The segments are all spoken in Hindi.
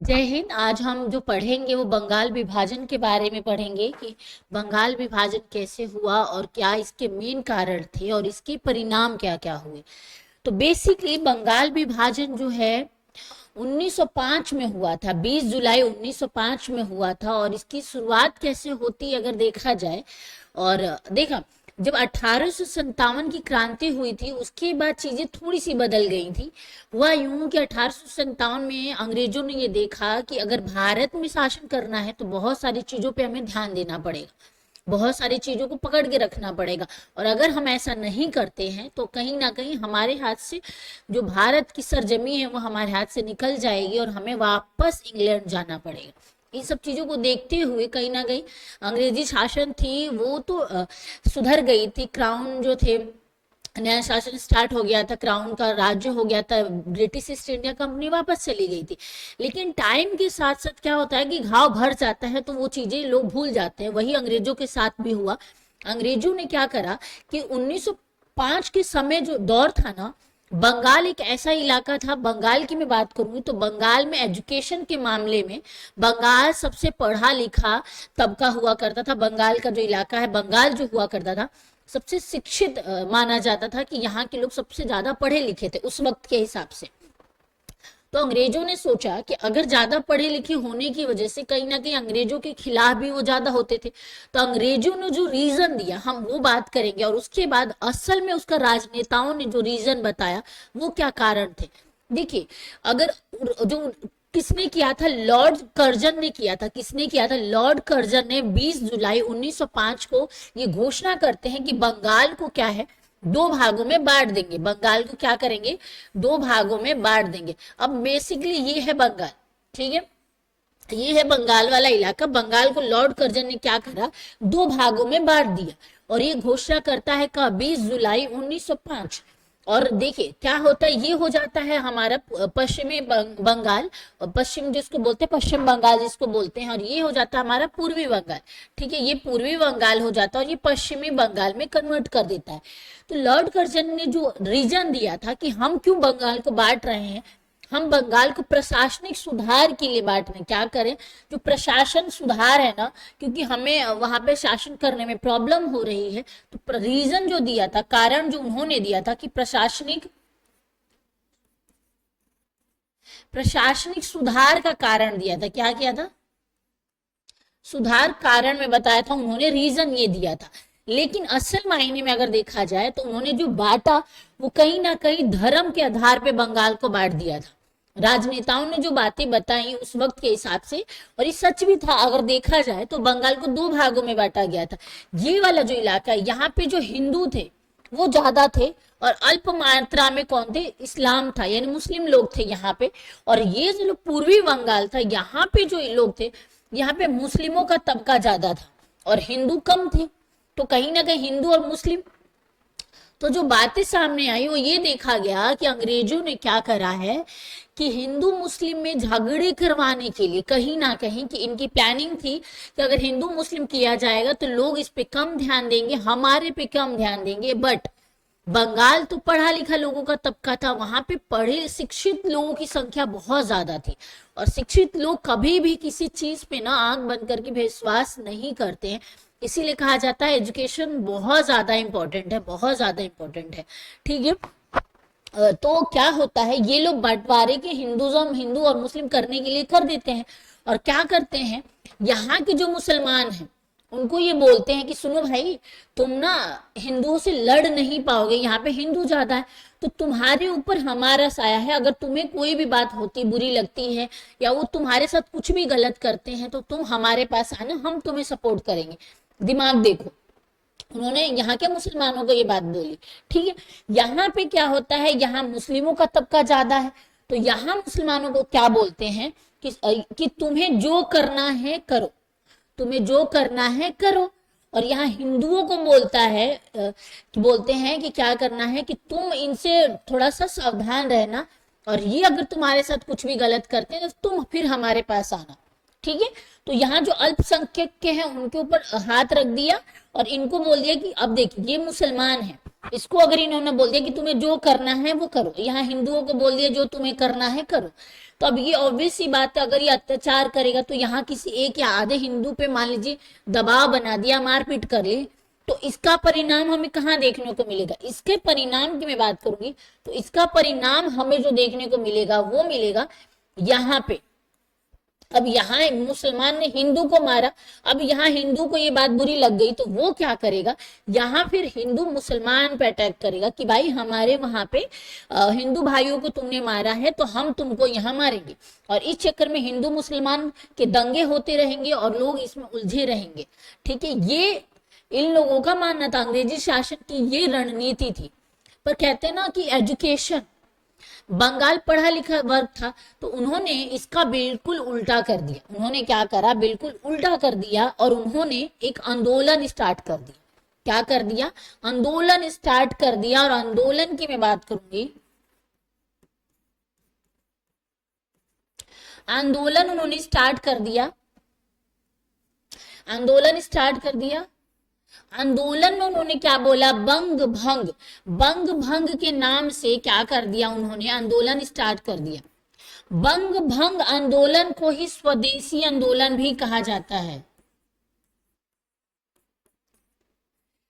जय हिंद। आज हम जो पढ़ेंगे वो बंगाल विभाजन के बारे में पढ़ेंगे कि बंगाल विभाजन कैसे हुआ और क्या इसके मेन कारण थे और इसके परिणाम क्या क्या हुए। तो बेसिकली बंगाल विभाजन जो है 1905 में हुआ था। 20 जुलाई 1905 में हुआ था। और इसकी शुरुआत कैसे होती अगर देखा जाए, और देखा जब 1857 की क्रांति हुई थी उसके बाद चीजें थोड़ी सी बदल गई थी। हुआ यूं कि 1857 में अंग्रेजों ने ये देखा कि अगर भारत में शासन करना है तो बहुत सारी चीजों पे हमें ध्यान देना पड़ेगा, बहुत सारी चीजों को पकड़ के रखना पड़ेगा। और अगर हम ऐसा नहीं करते हैं तो कहीं ना कहीं हमारे हाथ से जो भारत की सरजमी है वो हमारे हाथ से निकल जाएगी और हमें वापस इंग्लैंड जाना पड़ेगा। इन सब चीजों को देखते हुए कहीं ना कहीं अंग्रेजी शासन थी वो तो सुधर गई थी। क्राउन जो थे, नया शासन स्टार्ट हो गया था, क्राउन का राज्य हो गया था, ब्रिटिश ईस्ट इंडिया कंपनी वापस चली गई थी। लेकिन टाइम के साथ साथ क्या होता है कि घाव भर जाता है तो वो चीजें लोग भूल जाते हैं। वही अंग्रेजों के साथ भी हुआ। अंग्रेजों ने क्या करा कि 1905 के समय जो दौर था ना, बंगाल एक ऐसा इलाका था, बंगाल की मैं बात करूंगी तो बंगाल में एजुकेशन के मामले में बंगाल सबसे पढ़ा लिखा तबका हुआ करता था। बंगाल का जो इलाका है, बंगाल जो हुआ करता था, सबसे शिक्षित माना जाता था कि यहाँ के लोग सबसे ज्यादा पढ़े लिखे थे उस वक्त के हिसाब से। तो अंग्रेजों ने सोचा कि अगर ज्यादा पढ़े लिखे होने की वजह से कहीं ना कहीं अंग्रेजों के खिलाफ भी वो ज्यादा होते थे। तो अंग्रेजों ने जो रीजन दिया हम वो बात करेंगे, और उसके बाद असल में उसका राजनेताओं ने जो रीजन बताया वो क्या कारण थे। देखिए, अगर जो किसने किया था, लॉर्ड कर्जन ने किया था। किसने किया था? लॉर्ड कर्जन ने 20 जुलाई 1905 को ये घोषणा करते हैं कि बंगाल को क्या है, दो भागों में बांट देंगे। बंगाल को क्या करेंगे? दो भागों में बांट देंगे। अब बेसिकली ये है बंगाल, ठीक है, ये है बंगाल वाला इलाका। बंगाल को लॉर्ड कर्जन ने क्या करा, दो भागों में बांट दिया। और ये घोषणा करता है का 20 जुलाई 1905। और देखिए क्या होता है, ये हो जाता है हमारा पश्चिमी बंगाल, और पश्चिम जिसको बोलते हैं पश्चिम बंगाल जिसको बोलते हैं, और ये हो जाता है हमारा पूर्वी बंगाल। ठीक है, ये पूर्वी बंगाल हो जाता है और ये पश्चिमी बंगाल में कन्वर्ट कर देता है। तो लॉर्ड कर्जन ने जो रीजन दिया था कि हम क्यों बंगाल को बांट रहे हैं, हम बंगाल को प्रशासनिक सुधार के लिए बांट रहे हैं। क्या करें? जो प्रशासन सुधार है ना, क्योंकि हमें वहां पे शासन करने में प्रॉब्लम हो रही है। तो रीजन जो दिया था, कारण जो उन्होंने दिया था कि प्रशासनिक सुधार का कारण दिया था। क्या किया था? सुधार कारण में बताया था उन्होंने, रीजन ये दिया था। लेकिन असल मायने में अगर देखा जाए तो उन्होंने जो बांटा वो कहीं ना कहीं धर्म के आधार पे बंगाल को बांट दिया था। राजनेताओं ने जो बातें बताई उस वक्त के हिसाब से, और ये सच भी था, अगर देखा जाए तो बंगाल को दो भागों में बांटा गया था। ये वाला जो इलाका है यहाँ पे जो हिंदू थे वो ज्यादा थे, और अल्प मात्रा में कौन थे? इस्लाम था, यानी मुस्लिम लोग थे यहाँ पे। और ये जो लोग पूर्वी बंगाल था, यहाँ पे जो लोग थे, यहाँ पे मुस्लिमों का तबका ज्यादा था और हिंदू कम थे। तो कहीं ना कहीं हिंदू और मुस्लिम, तो जो बातें सामने आई वो ये देखा गया कि अंग्रेजों ने क्या करा है कि हिंदू मुस्लिम में झगड़े करवाने के लिए कहीं ना कहीं, कि इनकी प्लानिंग थी कि अगर हिंदू मुस्लिम किया जाएगा तो लोग इस पे कम ध्यान देंगे, हमारे पे कम ध्यान देंगे। बट बंगाल तो पढ़ा लिखा लोगों का तबका था, वहां पे पढ़े शिक्षित लोगों की संख्या बहुत ज्यादा थी। और शिक्षित लोग कभी भी किसी चीज पे ना आंख बंद करके विश्वास नहीं करते हैं। इसीलिए कहा जाता है एजुकेशन बहुत ज्यादा इंपॉर्टेंट है, बहुत ज्यादा इंपॉर्टेंट है। ठीक है, तो क्या होता है, ये लोग बंटवारे के हिंदुज्म, हिंदू और मुस्लिम करने के लिए कर देते हैं। और क्या करते हैं, यहाँ के जो मुसलमान हैं उनको ये बोलते हैं कि सुनो भाई, तुम ना हिंदुओं से लड़ नहीं पाओगे, यहाँ पे हिंदू ज्यादा है, तो तुम्हारे ऊपर हमारा साया है। अगर तुम्हें कोई भी बात होती बुरी लगती है या वो तुम्हारे साथ कुछ भी गलत करते हैं तो तुम हमारे पास आना, हम तुम्हें सपोर्ट करेंगे। दिमाग देखो, उन्होंने यहाँ के मुसलमानों को ये बात बोली। ठीक है, यहाँ पे क्या होता है, यहाँ मुस्लिमों का तबका ज्यादा है, तो यहाँ मुसलमानों को क्या बोलते हैं कि तुम्हें जो करना है करो, तुम्हें जो करना है करो। और यहाँ हिंदुओं को बोलता है बोलते हैं कि क्या करना है, कि तुम इनसे थोड़ा सा सावधान रहना, और ये अगर तुम्हारे साथ कुछ भी गलत करते हैं तो तुम फिर हमारे पास आना। ठीक है। तो यहाँ जो अल्पसंख्यक के हैं उनके ऊपर हाथ रख दिया और इनको बोल दिया कि अब देखिए ये मुसलमान है, इसको अगर इन्होंने बोल दिया कि तुम्हें जो करना है वो करो, यहाँ हिंदुओं को बोल दिया जो तुम्हें करना है करो, तो अब ये ऑब्वियस सी बात है, अगर ये अत्याचार करेगा तो यहाँ किसी एक या आधे हिंदू पे मान लीजिए दबाव बना दिया, मारपीट कर ली, तो इसका परिणाम हमें कहाँ देखने को मिलेगा? इसके परिणाम की मैं बात करूंगी तो इसका परिणाम हमें जो देखने को मिलेगा वो मिलेगा यहाँ पे। अब यहाँ मुसलमान ने हिंदू को मारा, अब यहाँ हिंदू को ये बात बुरी लग गई तो वो क्या करेगा, यहाँ फिर हिंदू मुसलमान पे अटैक करेगा कि भाई हमारे वहां पे हिंदू भाइयों को तुमने मारा है तो हम तुमको यहाँ मारेंगे, और इस चक्कर में हिंदू मुसलमान के दंगे होते रहेंगे और लोग इसमें उलझे रहेंगे। ठीक है, ये इन लोगों का मानना था, अंग्रेजी शासन की ये रणनीति थी। पर कहते हैं ना कि एजुकेशन, बंगाल पढ़ा लिखा वर्ग था तो उन्होंने इसका बिल्कुल उल्टा कर दिया। उन्होंने क्या करा, बिल्कुल उल्टा कर दिया और उन्होंने एक आंदोलन स्टार्ट कर दिया। क्या कर दिया? आंदोलन स्टार्ट कर दिया। और आंदोलन की मैं बात करूंगी, आंदोलन उन्होंने स्टार्ट कर दिया, आंदोलन स्टार्ट कर दिया। आंदोलन में उन्होंने क्या बोला? बंग भंग, बंग भंग के नाम से क्या कर दिया उन्होंने, आंदोलन स्टार्ट कर दिया। बंग भंग आंदोलन को ही स्वदेशी आंदोलन भी कहा जाता है।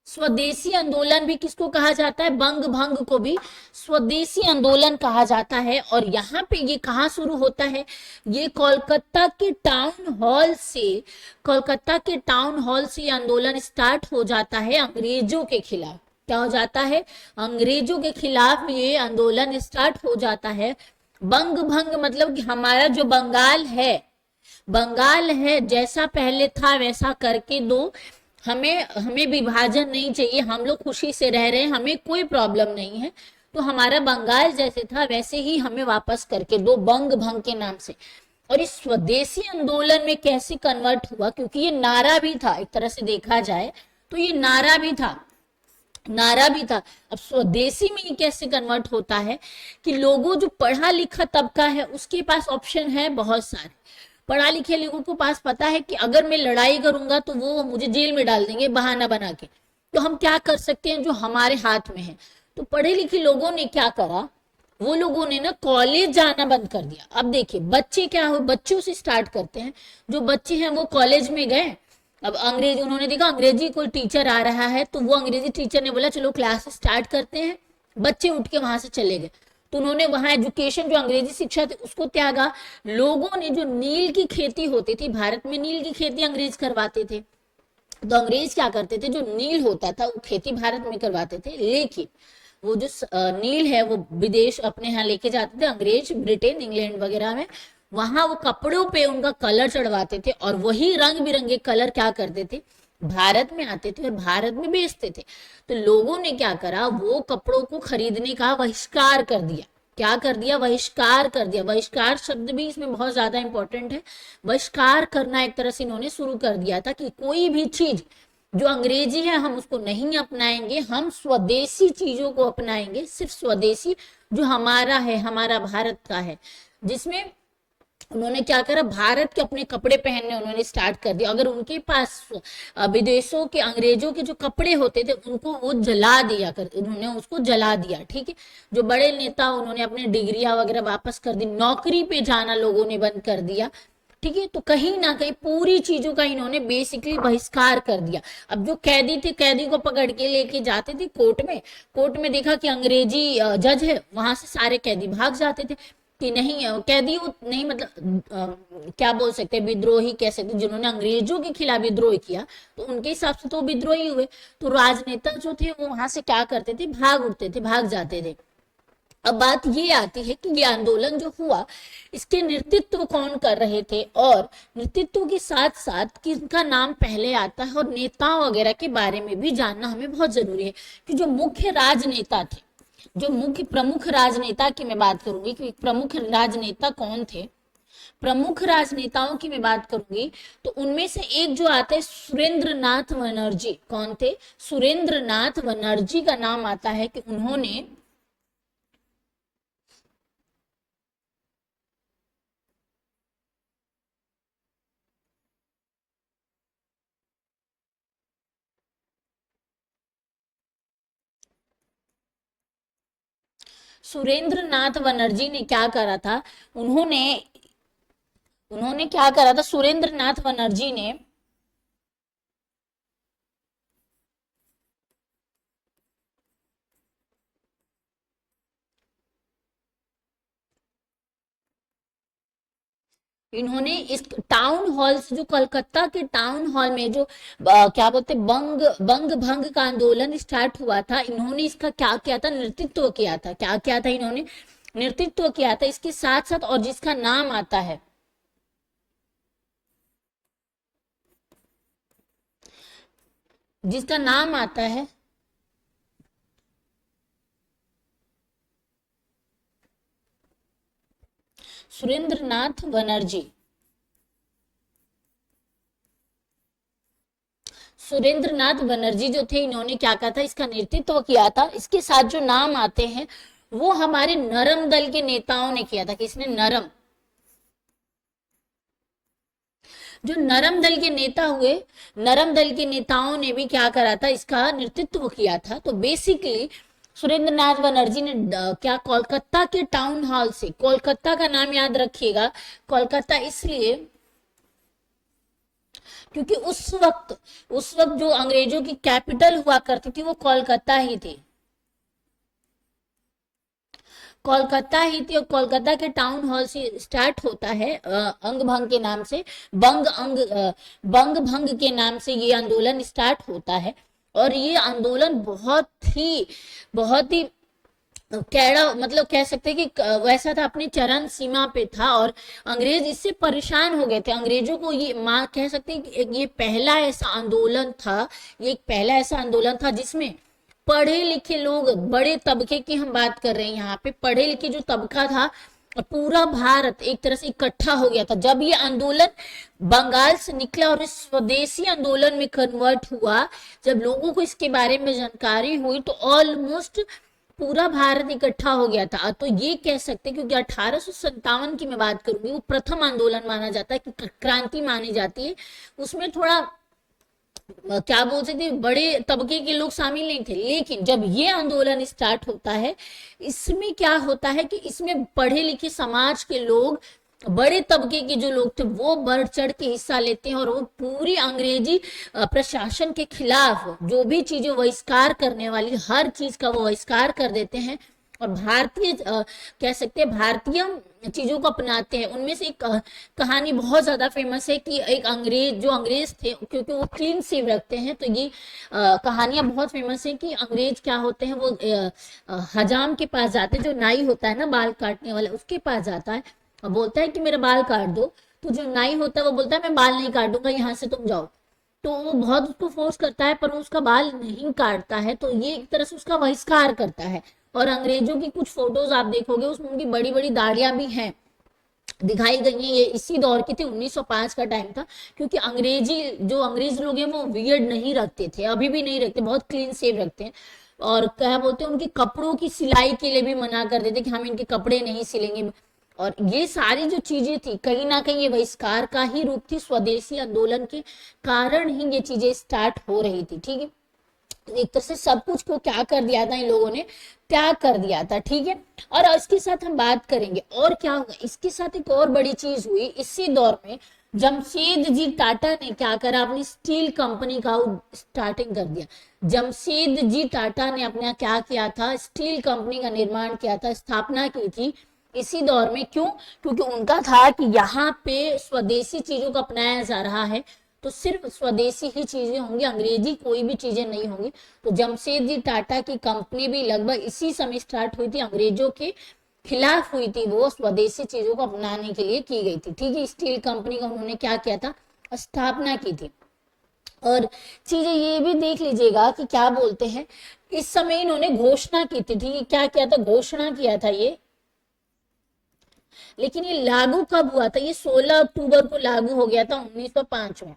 स्वदेशी आंदोलन भी किसको कहा जाता है? बंग भंग को भी स्वदेशी आंदोलन कहा जाता है। और यहाँ पे ये कहाँ शुरू होता है? ये कोलकाता के टाउन हॉल से, कोलकाता के टाउन हॉल से आंदोलन स्टार्ट हो जाता है अंग्रेजों के खिलाफ। क्या हो जाता है? अंग्रेजों के खिलाफ ये आंदोलन स्टार्ट हो जाता है। बंग भंग मतलब कि हमारा जो बंगाल है, बंगाल है जैसा पहले था वैसा करके दो, हमें हमें विभाजन नहीं चाहिए, हम लोग खुशी से रह रहे हैं, हमें कोई प्रॉब्लम नहीं है, तो हमारा बंगाल जैसे था वैसे ही हमें वापस करके दो, बंग भंग के नाम से। और इस स्वदेशी आंदोलन में कैसे कन्वर्ट हुआ, क्योंकि ये नारा भी था, एक तरह से देखा जाए तो ये नारा भी था, नारा भी था। अब स्वदेशी में ये कैसे कन्वर्ट होता है कि लोगों जो पढ़ा लिखा तबका है उसके पास ऑप्शन है बहुत सारे। पढ़ा लिखे लोगों को पास पता है कि अगर मैं लड़ाई करूंगा तो वो मुझे जेल में डाल देंगे बहाना बना के, तो हम क्या कर सकते हैं जो हमारे हाथ में है। तो पढ़े लिखे लोगों ने क्या करा, वो लोगों ने ना कॉलेज जाना बंद कर दिया। अब देखिए बच्चे क्या हो, बच्चों से स्टार्ट करते हैं, जो बच्चे हैं वो कॉलेज में गए। अब अंग्रेजी, उन्होंने देखा अंग्रेजी कोई टीचर आ रहा है तो वो अंग्रेजी टीचर ने बोला चलो क्लास स्टार्ट करते हैं, बच्चे उठ के वहां से चले गए। तो उन्होंने वहां एजुकेशन जो अंग्रेजी शिक्षा थी उसको त्यागा। लोगों ने जो नील की खेती होती थी, भारत में नील की खेती अंग्रेज करवाते थे, तो अंग्रेज क्या करते थे, जो नील होता था वो खेती भारत में करवाते थे, लेकिन वो जो नील है वो विदेश अपने यहाँ लेके जाते थे, अंग्रेज ब्रिटेन इंग्लैंड वगैरह में, वहां वो कपड़ों पे उनका कलर चढ़वाते थे और वही रंग बिरंगे कलर क्या करते थे, भारत में आते थे और भारत में बेचते थे। तो लोगों ने क्या करा, वो कपड़ों को खरीदने का बहिष्कार कर दिया। क्या कर दिया? बहिष्कार कर दिया। बहिष्कार शब्द भी इसमें बहुत ज्यादा इंपॉर्टेंट है। बहिष्कार करना एक तरह से इन्होंने शुरू कर दिया था कि कोई भी चीज जो अंग्रेजी है हम उसको नहीं अपनाएंगे, हम स्वदेशी चीजों को अपनाएंगे, सिर्फ स्वदेशी जो हमारा है, हमारा भारत का है, जिसमें उन्होंने क्या करा, भारत के अपने कपड़े पहनने उन्होंने स्टार्ट कर दिया। अगर उनके पास विदेशों के अंग्रेजों के जो कपड़े होते थे उनको वो जला दिया कर, उन्होंने उसको जला दिया। ठीक है, जो बड़े नेता उन्होंने अपनी डिग्रियां वगैरह वापस कर दी, नौकरी पे जाना लोगों ने बंद कर दिया। ठीक है, तो कहीं ना कहीं पूरी चीजों का इन्होंने बेसिकली बहिष्कार कर दिया। अब जो कैदी थे, कैदी को पकड़ के लेके जाते थे कोर्ट में, कोर्ट में देखा कि अंग्रेजी जज है, वहां से सारे कैदी भाग जाते थे कि नहीं कैदी नहीं, मतलब क्या बोल सकते हैं, विद्रोही कह सकते, जिन्होंने अंग्रेजों के खिलाफ विद्रोह किया तो उनके हिसाब से तो विद्रोही हुए। तो राजनेता जो थे वो वहां से क्या करते थे, भाग उठते थे, भाग जाते थे। अब बात ये आती है कि ये आंदोलन जो हुआ इसके नेतृत्व कौन कर रहे थे, और नेतृत्व के साथ साथ किसका नाम पहले आता है, और नेताओं वगैरह के बारे में भी जानना हमें बहुत जरूरी है कि जो मुख्य राजनेता थे, जो मुख्य प्रमुख राजनेता की मैं बात करूंगी कि प्रमुख राजनेता कौन थे। प्रमुख राजनेताओं की मैं बात करूंगी तो उनमें से एक जो आता है सुरेंद्र नाथ बनर्जी। कौन थे? सुरेंद्र नाथ बनर्जी का नाम आता है कि उन्होंने सुरेंद्र नाथ बनर्जी ने क्या करा था, उन्होंने उन्होंने क्या करा था, सुरेंद्र नाथ बनर्जी ने इन्होंने इस टाउन हॉल से, जो कलकत्ता के टाउन हॉल में जो क्या बोलते बंग भंग का आंदोलन स्टार्ट हुआ था, इन्होंने इसका क्या किया था, नेतृत्व किया था। क्या किया था इन्होंने, नेतृत्व किया था। इसके साथ साथ और जिसका नाम आता है, जिसका नाम आता है सुरेंद्र नाथ बनर्जी, सुरेंद्र नाथ बनर्जी जो थे, इन्होंने क्या कहा था, इसका नेतृत्व किया था। इसके साथ जो नाम आते हैं वो हमारे नरम दल के नेताओं ने किया था। किसने, नरम, जो नरम दल के नेता हुए, नरम दल के नेताओं ने भी क्या करा था, इसका नेतृत्व किया था। तो बेसिकली सुरेंद्र नाथ बनर्जी ने क्या, कोलकाता के टाउन हॉल से, कोलकाता का नाम याद रखिएगा, कोलकाता इसलिए क्योंकि उस वक्त जो अंग्रेजों की कैपिटल हुआ करती थी वो कोलकाता ही थी, कोलकाता ही थी। और कोलकाता के टाउन हॉल से स्टार्ट होता है अंग भंग के नाम से, बंग भंग के नाम से ये आंदोलन स्टार्ट होता है। और ये आंदोलन बहुत ही कैड़ा, मतलब कह सकते हैं कि वैसा था, अपनी चरम सीमा पे था। और अंग्रेज इससे परेशान हो गए थे। अंग्रेजों को ये मां कह सकते हैं कि ये पहला ऐसा आंदोलन था, ये एक पहला ऐसा आंदोलन था जिसमें पढ़े लिखे लोग, बड़े तबके की हम बात कर रहे हैं यहाँ पे, पढ़े लिखे जो तबका था, पूरा भारत एक तरह से इकट्ठा हो गया था जब ये आंदोलन बंगाल से निकला और इस स्वदेशी आंदोलन में कन्वर्ट हुआ। जब लोगों को इसके बारे में जानकारी हुई तो ऑलमोस्ट पूरा भारत इकट्ठा हो गया था। तो ये कह सकते हैं, क्योंकि 1857 की मैं बात करूंगी, वो प्रथम आंदोलन माना जाता है, कि क्रांति मानी जाती है। उसमें थोड़ा क्या बोल सकते हैं, बड़े तबके के लोग शामिल नहीं थे। लेकिन जब ये आंदोलन स्टार्ट होता है, इसमें क्या होता है कि इसमें पढ़े लिखे समाज के लोग, बड़े तबके के जो लोग थे, वो बढ़ चढ़ के हिस्सा लेते हैं। और वो पूरी अंग्रेजी प्रशासन के खिलाफ जो भी चीजें बहिष्कार करने वाली, हर चीज का वो बहिष्कार कर देते हैं। और भारतीय कह सकते हैं भारतीय चीजों को अपनाते हैं। उनमें से एक कहानी बहुत ज्यादा फेमस है कि एक जो अंग्रेज थे, क्योंकि वो क्लीन शेव रखते हैं, तो ये कहानियां बहुत फेमस है कि अंग्रेज क्या होते हैं, वो हजाम के पास जाते हैं, जो नाई होता है ना बाल काटने वाला, उसके पास जाता है और बोलता है कि मेरा बाल काट दो। तो जो नाई होता है वो बोलता है मैं बाल नहीं काटूंगा, यहाँ से तुम जाओ। तो वो बहुत उसको फोर्स करता है, पर वो उसका बाल नहीं काटता है। तो ये एक तरह से उसका बहिष्कार करता है। और अंग्रेजों की कुछ फोटोज आप देखोगे, उसमें उनकी बड़ी बड़ी दाढ़ियां भी हैं, दिखाई गई है। ये इसी दौर की थी, 1905 का टाइम था। क्योंकि अंग्रेज लोग हैं वो वियर्ड नहीं रखते थे, अभी भी नहीं रखते, बहुत क्लीन शेव रखते हैं। और क्या बोलते हैं, उनके कपड़ों की सिलाई के लिए भी मना कर देते कि हम इनके कपड़े नहीं सिलेंगे। और ये सारी जो चीजें थी, कहीं ना कहीं ये बहिष्कार का ही रूप थी, स्वदेशी आंदोलन के कारण ही ये चीजें स्टार्ट हो रही थी। ठीक है, एक तरह से सब कुछ को क्या कर दिया था, इन लोगों ने त्याग कर दिया था। ठीक है, और इसके साथ हम बात करेंगे और क्या हुआ। इसके साथ एक और बड़ी चीज हुई इसी दौर में, जमशेद जी टाटा ने क्या करा, अपनी स्टील कंपनी का स्टार्टिंग कर दिया। जमशेद जी टाटा ने अपना क्या किया था, स्टील कंपनी का निर्माण किया था, स्थापना की थी इसी दौर में। क्यों, क्योंकि उनका था कि यहाँ पे स्वदेशी चीजों को अपनाया जा रहा है, तो सिर्फ स्वदेशी ही चीजें होंगी, अंग्रेजी कोई भी चीजें नहीं होंगी। तो जमशेदजी टाटा की कंपनी भी लगभग इसी समय स्टार्ट हुई थी, अंग्रेजों के खिलाफ हुई थी, वो स्वदेशी चीजों को अपनाने के लिए की गई थी। ठीक है, स्टील कंपनी का उन्होंने क्या किया था, स्थापना की थी। और चीजें ये भी देख लीजिएगा कि क्या बोलते हैं, इस समय इन्होंने घोषणा की थी। ठीक है, क्या किया था, घोषणा किया था ये। लेकिन ये लागू कब हुआ था, ये 16 अक्टूबर को लागू हो गया था 1905 में।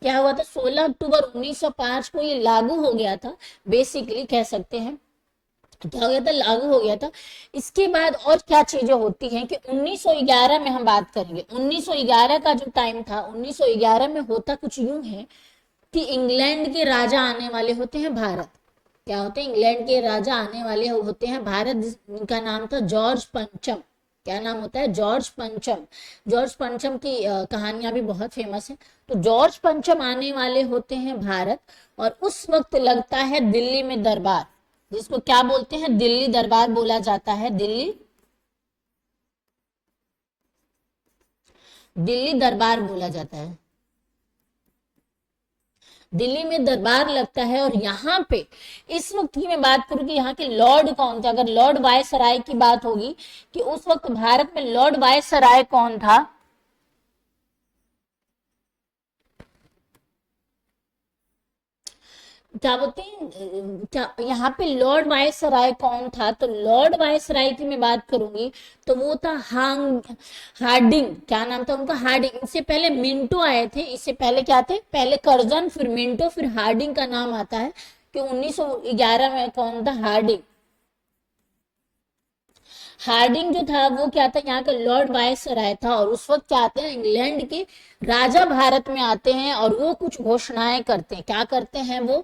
क्या हुआ था, 16 अक्टूबर 1905 को ये लागू हो गया था। बेसिकली कह सकते हैं क्या हो गया था, लागू हो गया था। इसके बाद और क्या चीजें होती हैं कि 1911 में हम बात करेंगे। 1911 का जो टाइम था, 1911 में होता कुछ यूं है कि इंग्लैंड के राजा आने वाले होते हैं भारत। क्या होते हैं, इंग्लैंड के राजा आने वाले होते हैं भारत, जिनका नाम था जॉर्ज पंचम। क्या नाम होता है, जॉर्ज पंचम। जॉर्ज पंचम की कहानियां भी बहुत फेमस है। तो जॉर्ज पंचम आने वाले होते हैं भारत, और उस वक्त लगता है दिल्ली में दरबार, जिसको क्या बोलते हैं, दिल्ली दरबार बोला जाता है। दिल्ली दिल्ली दरबार बोला जाता है। दिल्ली में दरबार लगता है, और यहाँ पे इस वक्त की मैं बात करूं कि यहाँ के लॉर्ड कौन थे। अगर लॉर्ड वायसराय की बात होगी कि उस वक्त भारत में लॉर्ड वायसराय कौन था, क्या बोलते हैं, क्या यहाँ पे लॉर्ड वायसराय कौन था, तो लॉर्ड वायसराय की मैं बात करूंगी तो वो था हार्डिंग। क्या नाम था उनका, हार्डिंग। इससे पहले मिंटो आए थे, इससे पहले क्या थे, पहले कर्जन, फिर मिंटो, फिर हार्डिंग का नाम आता है कि 1911 में कौन था, हार्डिंग। हार्डिंग जो था वो क्या था, यहाँ का लॉर्ड वायसराय था। और उस वक्त क्या आते हैं, इंग्लैंड के राजा भारत में आते हैं, और वो कुछ घोषणाएं करते हैं। क्या करते हैं वो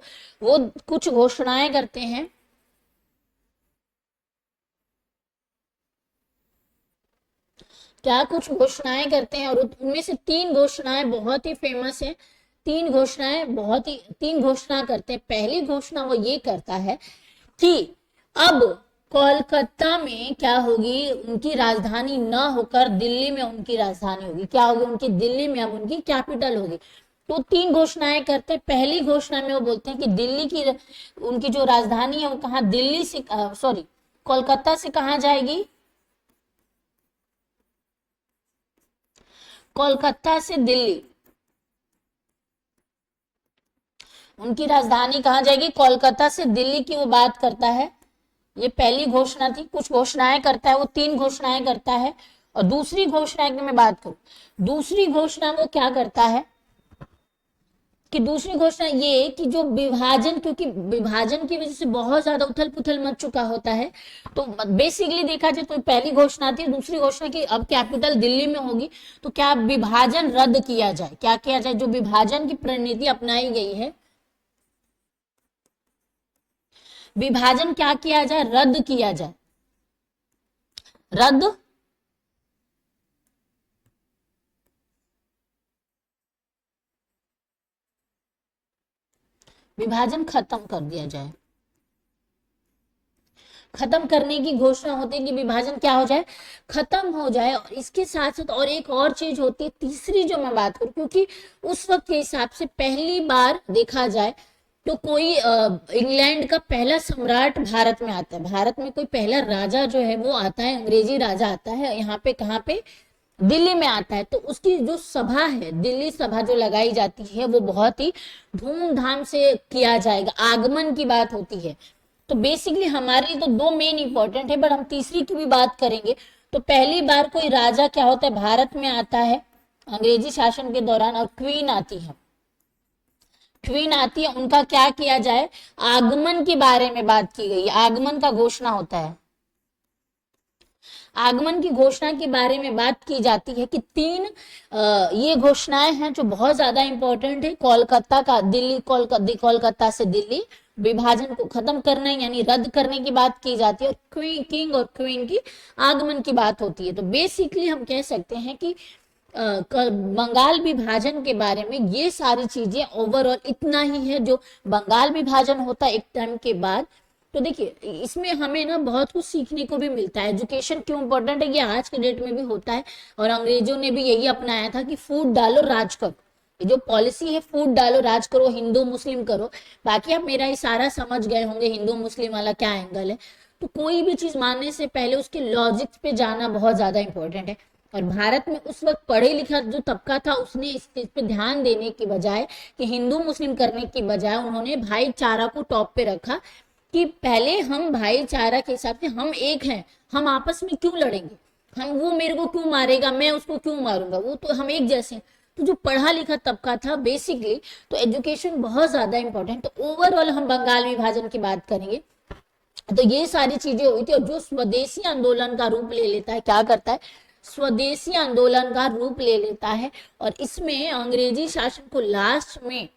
कुछ घोषणाएं करते हैं। क्या कुछ घोषणाएं करते हैं, और उनमें से तीन घोषणाएं बहुत ही फेमस है। तीन घोषणा करते हैं। पहली घोषणा वो ये करता है कि अब कोलकाता में क्या होगी, उनकी राजधानी न होकर दिल्ली में उनकी राजधानी होगी। क्या होगी, उनकी दिल्ली में अब उनकी कैपिटल होगी। तो तीन घोषणाएं करते हैं। पहली घोषणा में वो बोलते हैं कि दिल्ली की उनकी जो राजधानी है वो कहाँ, दिल्ली से सॉरी कोलकाता से कहाँ जाएगी, कोलकाता से दिल्ली। उनकी राजधानी कहाँ जाएगी, कोलकाता से दिल्ली की वो बात करता है। ये पहली घोषणा थी। कुछ घोषणाएं करता है, वो तीन घोषणाएं करता है। और दूसरी घोषणा की मैं बात करूं, दूसरी घोषणा वो क्या करता है कि दूसरी घोषणा ये कि जो विभाजन, क्योंकि विभाजन की वजह से बहुत ज्यादा उथल पुथल मच चुका होता है, तो बेसिकली देखा जाए तो पहली घोषणा थी। दूसरी घोषणा की अब कैपिटल दिल्ली में होगी, तो क्या विभाजन रद्द किया जाए। क्या किया जाए, जो विभाजन की प्रणनीति अपनाई गई है, विभाजन क्या किया जाए, रद्द किया जाए। रद्द विभाजन खत्म कर दिया जाए। खत्म करने की घोषणा होती है कि विभाजन क्या हो जाए, खत्म हो जाए। और इसके साथ साथ और एक और चीज होती है, तीसरी जो मैं बात करूं, क्योंकि उस वक्त के हिसाब से पहली बार देखा जाए तो कोई इंग्लैंड का पहला सम्राट भारत में आता है। भारत में कोई पहला राजा जो है वो आता है, अंग्रेजी राजा आता है यहाँ पे, कहाँ पे, दिल्ली में आता है। तो उसकी जो सभा है, दिल्ली सभा जो लगाई जाती है, वो बहुत ही धूमधाम से किया जाएगा। आगमन की बात होती है। तो बेसिकली हमारे लिए तो दो मेन इंपॉर्टेंट है, बट हम तीसरी की भी बात करेंगे। तो पहली बार कोई राजा क्या होता है, भारत में आता है अंग्रेजी शासन के दौरान, और क्वीन आती है। क्वीन आती है, उनका क्या किया जाए, आगमन के बारे में बात की गई। आगमन का घोषणा होता है। आगमन की घोषणा के बारे में बात की जाती है कि तीन ये घोषणाएं हैं जो बहुत ज्यादा इंपॉर्टेंट है। कोलकाता का दिल्ली, कोलकाता से दिल्ली, विभाजन को खत्म करने यानी रद्द करने की बात की जाती है, और किंग और क्वीन की आगमन की बात होती है। तो बेसिकली हम कह सकते हैं कि बंगाल विभाजन के बारे में ये सारी चीजें ओवरऑल इतना ही है जो बंगाल विभाजन होता है एक टाइम के बाद। तो देखिए इसमें हमें ना बहुत कुछ सीखने को भी मिलता है। एजुकेशन क्यों इंपॉर्टेंट है, ये आज के डेट में भी होता है, और अंग्रेजों ने भी यही अपनाया था कि फूट डालो राज करो। ये जो पॉलिसी है, फूट डालो राज करो, हिंदू मुस्लिम करो। बाकी आप मेरा इशारा समझ गए होंगे हिंदू मुस्लिम वाला क्या एंगल है। तो कोई भी चीज मानने से पहले उसके लॉजिक्स पे जाना बहुत ज्यादा इंपॉर्टेंट है। और भारत में उस वक्त पढ़े लिखा जो तबका था, उसने इस चीज पे ध्यान देने की बजाय कि हिंदू मुस्लिम करने की बजाय उन्होंने भाईचारा को टॉप पे रखा कि पहले हम भाईचारा के हिसाब से हम एक हैं, हम आपस में क्यों लड़ेंगे, हम वो मेरे को क्यों मारेगा, मैं उसको क्यों मारूंगा, वो तो हम एक जैसे हैं। तो जो पढ़ा लिखा तबका था बेसिकली, तो एजुकेशन बहुत ज्यादा इंपॉर्टेंट। तो ओवरऑल हम बंगाल विभाजन की बात करेंगे तो ये सारी चीजें हुई थी। और जो स्वदेशी आंदोलन का रूप ले लेता है, क्या करता है, स्वदेशी आंदोलन का रूप ले लेता है। और इसमें अंग्रेजी शासन को लास्ट में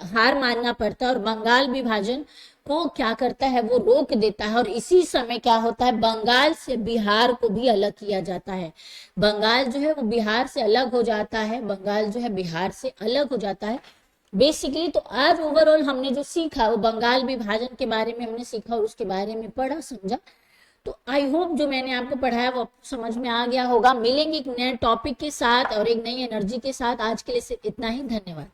हार मानना पड़ता है और बंगाल विभाजन को क्या करता है, वो रोक देता है। और इसी समय क्या होता है, बंगाल से बिहार को भी अलग किया जाता है। बंगाल जो है वो बिहार से अलग हो जाता है, बंगाल जो है बिहार से अलग हो जाता है बेसिकली। तो आज ओवरऑल हमने जो सीखा वो बंगाल विभाजन के बारे में हमने सीखा और उसके बारे में पढ़ा समझा। तो आई होप जो मैंने आपको पढ़ाया वो आपको समझ में आ गया होगा। मिलेंगे एक नए टॉपिक के साथ और एक नई एनर्जी के साथ। आज के लिए सिर्फ इतना ही। धन्यवाद।